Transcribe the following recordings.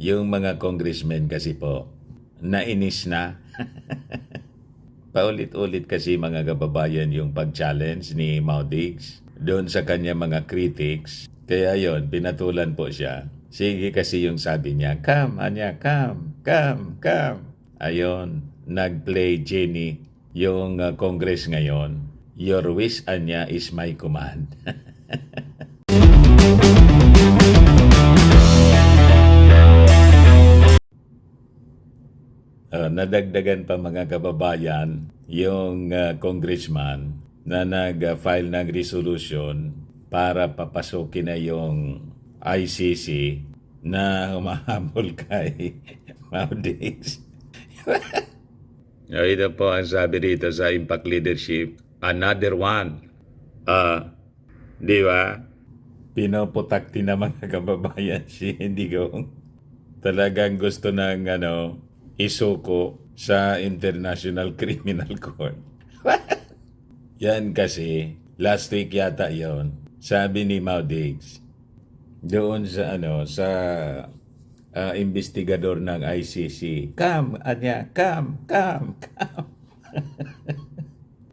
Yung mga congressmen kasi po, nainis na. Paulit-ulit kasi mga kababayan yung pag-challenge ni Maudigs doon sa kanya mga critics. Kaya yon pinatulan po siya. Sige kasi yung sabi niya, come, anya, come. Ayon, nag-play Jenny yung Congress ngayon. Your wish, anya, is my command. Nadagdagan pa mga kababayan yung congressman na nag-file ng resolution para papasukin na yung ICC na humahabol kay Maudigs. Ito po ang sabi dito sa Impact Leadership, another one. Di ba? Pinoputakti na mga kababayan si Indigong. Talagang gusto ng isuko sa International Criminal Court. Yan kasi, last week yata yon, sabi ni Maudigs, doon sa sa investigador ng ICC, come, anya, come.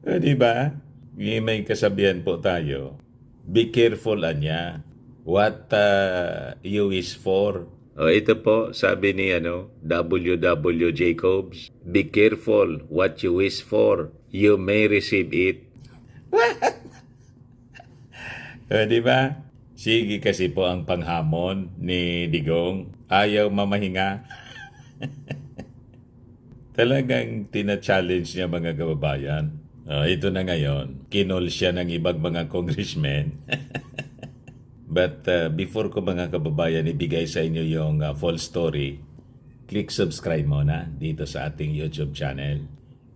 O, diba? May kasabihan po tayo, be careful, anya, what you wish for. Ito po, sabi ni W.W. Jacobs, be careful what you wish for. You may receive it. Diba? Sige kasi po ang panghamon ni Digong. Ayaw mamahinga. Talagang tina-challenge niya mga kababayan. Ito na ngayon, kinol siya ng ibang mga congressmen. But before ko mga kababayan ibigay sa inyo yung full story, click subscribe muna dito sa ating YouTube channel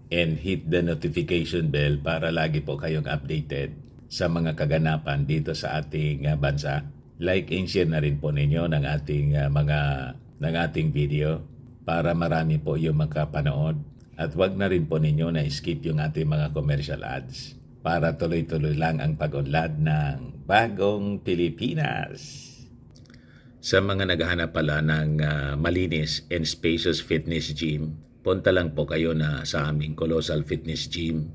and hit the notification bell para lagi po kayong updated sa mga kaganapan dito sa ating bansa. Like and share na rin po ninyo ng ating video para marami po yung makapanood. At wag na rin po ninyo na skip yung ating mga commercial ads para tuloy-tuloy lang ang pag-unlad ng bagong Pilipinas. Sa mga naghahanap pala ng malinis and spacious fitness gym, punta lang po kayo na sa aming Colossal Fitness Gym.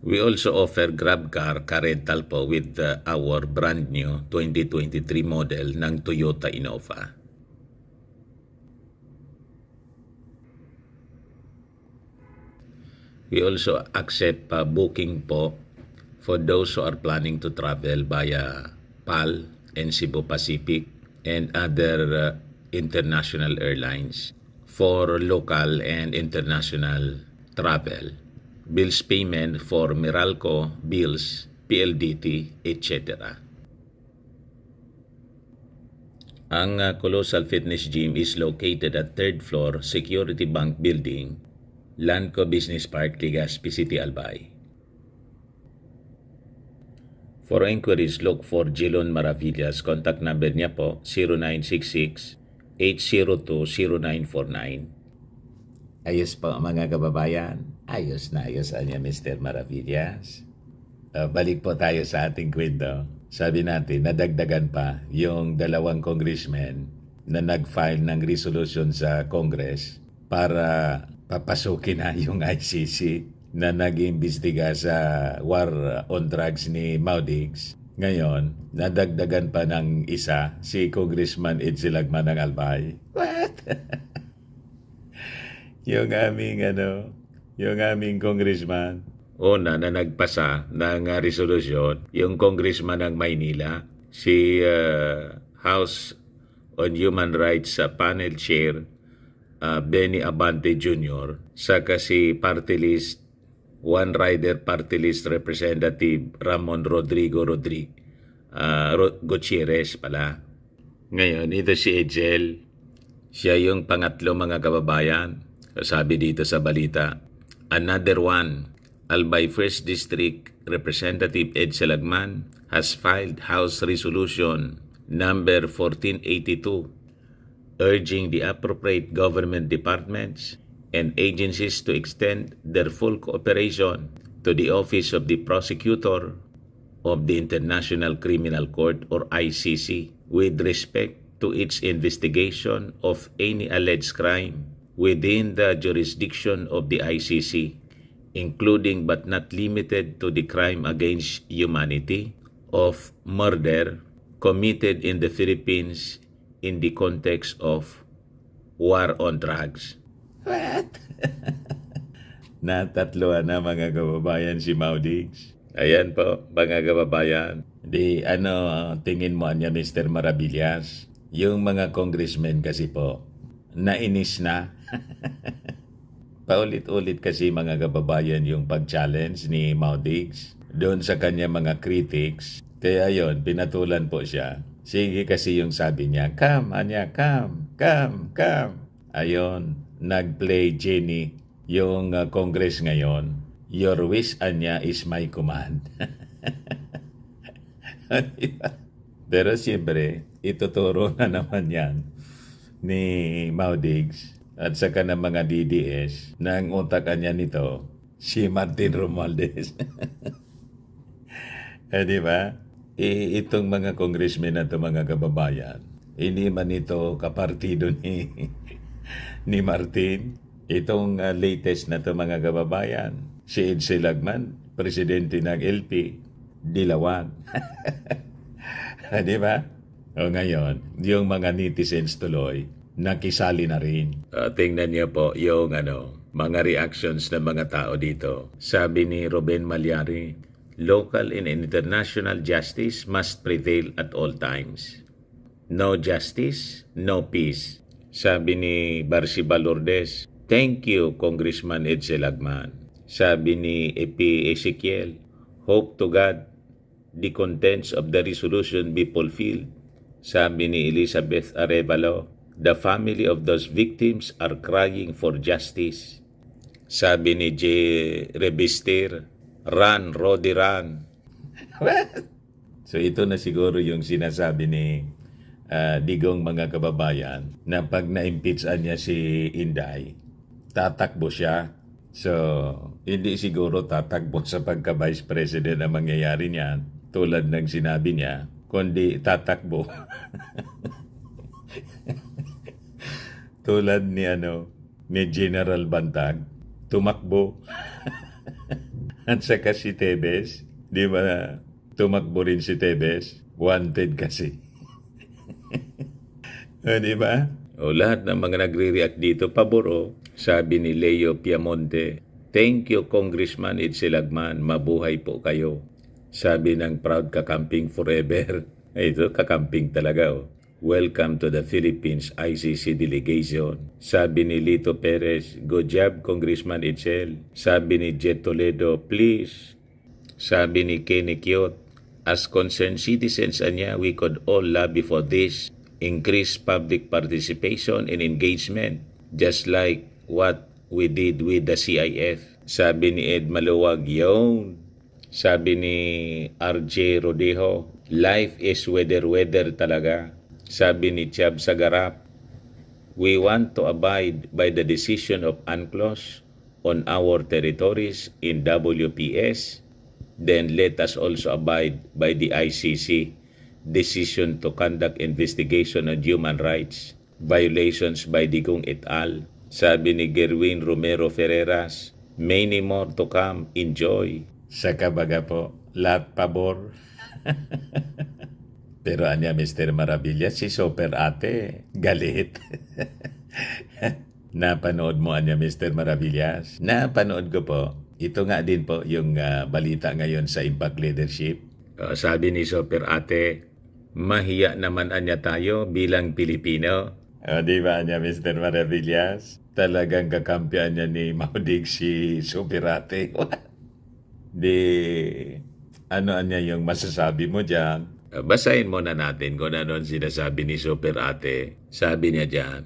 We also offer Grab car rental po with our brand new 2023 model ng Toyota Innova. We also accept booking po for those who are planning to travel via PAL and Cebu Pacific and other international airlines for local and international travel. Bills payment for Meralco, Bills, PLDT, etc. Ang Colossal Fitness Gym is located at 3rd floor Security Bank Building, Lanco Business Park, Legazpi City, Albay. For inquiries, look for Jilon Maravillas. Contact number niya po 0966-802-0949. Ayos po mga kababayan. Ayos na ayos niya Mr. Maravillas. Balik po tayo sa ating kwento. Sabi natin, nadagdagan pa yung 2 congressmen na nag-file ng resolution sa Congress para papasukin na yung ICC na nag-imbestiga sa war on drugs ni Maudigs. Ngayon, nadagdagan pa ng isa, si Congressman Edsel Lagman ng Albay. What? yung aming congressman. Una na nagpasa ng resolusyon, yung congressman ng Maynila, si House on Human Rights Panel Chair, Benny Abante Jr., saka si party list, One Rider Party List Representative Ramon Rodrigo Gutierrez pala. Ngayon, ito si Edsel. Siya yung pangatlo mga kababayan. Sabi dito sa balita, another one, Albay 1st District Representative Edsel Lagman has filed House Resolution number 1482 urging the appropriate government departments and agencies to extend their full cooperation to the Office of the Prosecutor of the International Criminal Court or ICC with respect to its investigation of any alleged crime within the jurisdiction of the ICC, including but not limited to the crime against humanity of murder committed in the Philippines in the context of war on drugs. What? Natatloan na mga kababayan si Maudigs. Ayan po, mga kababayan. Di tingin mo niya Mr. Maravillas? Yung mga congressmen kasi po, nainis na. Paulit-ulit kasi mga kababayan yung pag-challenge ni Maudigs doon sa kanya mga critics. Kaya yon, pinatulan po siya. Sige kasi yung sabi niya, come. Ayon, nag-play Jenny yung Congress ngayon. Your wish, anya, is my command. Pero siyempre, ituturo na naman yan ni Maudigs at saka ng mga DDS na ang utakan niya nito, si Martin Romualdez. Di ba? Itong mga congressmen na ito, mga kababayan, hindi man ito kapartido ni Martin. Itong latest na ito, mga kababayan, si Edsel Lagman, presidente ng LP, Dilawan. Di ba? O ngayon, yung mga netizens tuloy, nakisali na rin. Tingnan niyo po yung mga reactions ng mga tao dito. Sabi ni Ruben Malyari, local and international justice must prevail at all times. No justice, no peace. Sabi ni Barciba Lourdes, thank you, Congressman Edsel Lagman. Sabi ni Epi Ezekiel, hope to God the contents of the resolution be fulfilled. Sabi ni Elizabeth Arevalo, the family of those victims are crying for justice. Sabi ni J. Rebistir, run, Rodi, run. So ito na siguro yung sinasabi ni Digong, mga kababayan, na pag na-impeachan niya si Inday, tatakbo siya. So, hindi siguro tatakbo sa pagka-vice president ang mangyayari niyan, tulad ng sinabi niya, kundi tatakbo. Tulad ni General Bantag, tumakbo. At saka si Tebes, di ba tumakbo rin si Tebes? Wanted kasi. Di ba? O lahat ng mga nagre-react dito, paboro. Sabi ni Leo Piamonte, thank you, Congressman Edsel Lagman, mabuhay po kayo. Sabi ng proud kakamping forever. Ito, kakamping talaga. Welcome to the Philippines ICC delegation. Sabi ni Lito Perez, good job, Congressman Edsel. Sabi ni Jet Toledo, please. Sabi ni Kenny Kiot, as concerned citizens anya, we could all lobby for this. Increase public participation and engagement, just like what we did with the CIF. Sabi ni Ed Maluwag, yun. Sabi ni RJ Rodejo, life is weather talaga. Sabi ni Chab Sagarap, we want to abide by the decision of UNCLOS on our territories in WPS. Then let us also abide by the ICC decision to conduct investigation on human rights violations by Digong et al. Sabi ni Gerwin Romero Ferreras, many more to come, enjoy. Sa kabaga po, lahat pabor. Pero anya Mr. Maravillas, si Super Ate, galit. Napanood mo anya Mr. Maravillas? Napanood ko po. Ito nga din po yung balita ngayon sa Impact Leadership. Sabi ni Super Ate, mahiya naman anya tayo bilang Pilipino. Di ba anya Mr. Maravillas? Talagang kakampihan niya ni Maudig si Super Ate. Ano anya yung masasabi mo dyan? Basahin muna natin kung ano sinasabi ni Super Ate. Sabi niya dyan,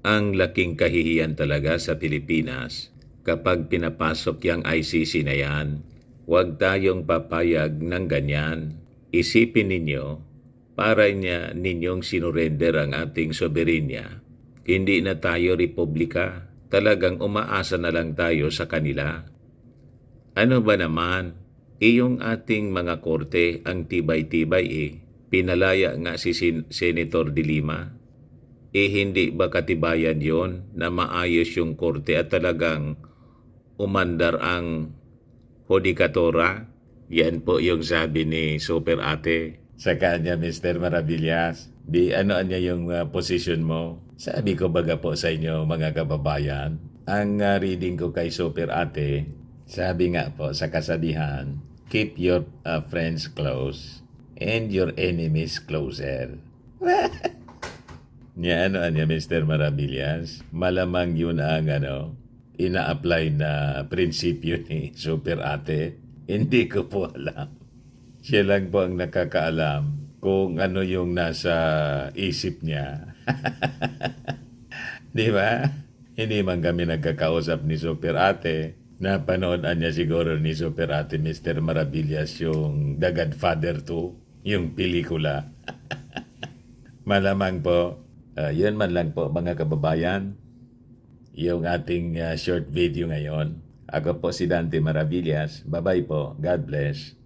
ang laking kahihiyan talaga sa Pilipinas kapag pinapasok yung ICC na yan. Huwag tayong papayag ng ganyan. Isipin ninyo, para ninyong sinurrender ang ating soberenya. Hindi na tayo republika. Talagang umaasa na lang tayo sa kanila. Ano ba naman? Yung ating mga korte, ang tibay-tibay pinalaya nga si Senator De Lima. Hindi ba katibayan yon na maayos yung korte at talagang umandar ang Judikatura? Yan po yung sabi ni Super Ate sa kanya, Mr. Maravillas. Ano niya yung position mo? Sabi ko baga po sa inyo mga kababayan, ang reading ko kay Super Ate, sabi nga po sa kasabihan, keep your friends close and your enemies closer. Niya Mr. Maravillas, malamang yun ang ina-apply na prinsipyo ni Super Ate. Hindi ko po alam. Siya lang po ang nakakaalam kung ano yung nasa isip niya. Di ba? Hindi man kami nagkakausap ni Super Ate. Napanoodan niya siguro ni Super Ate Mr. Maravillas yung The Godfather 2, yung pelikula. Malamang po, yun man lang po mga kababayan, yung ating short video ngayon. Ako po si Dante Maravillas. Bye-bye po. God bless.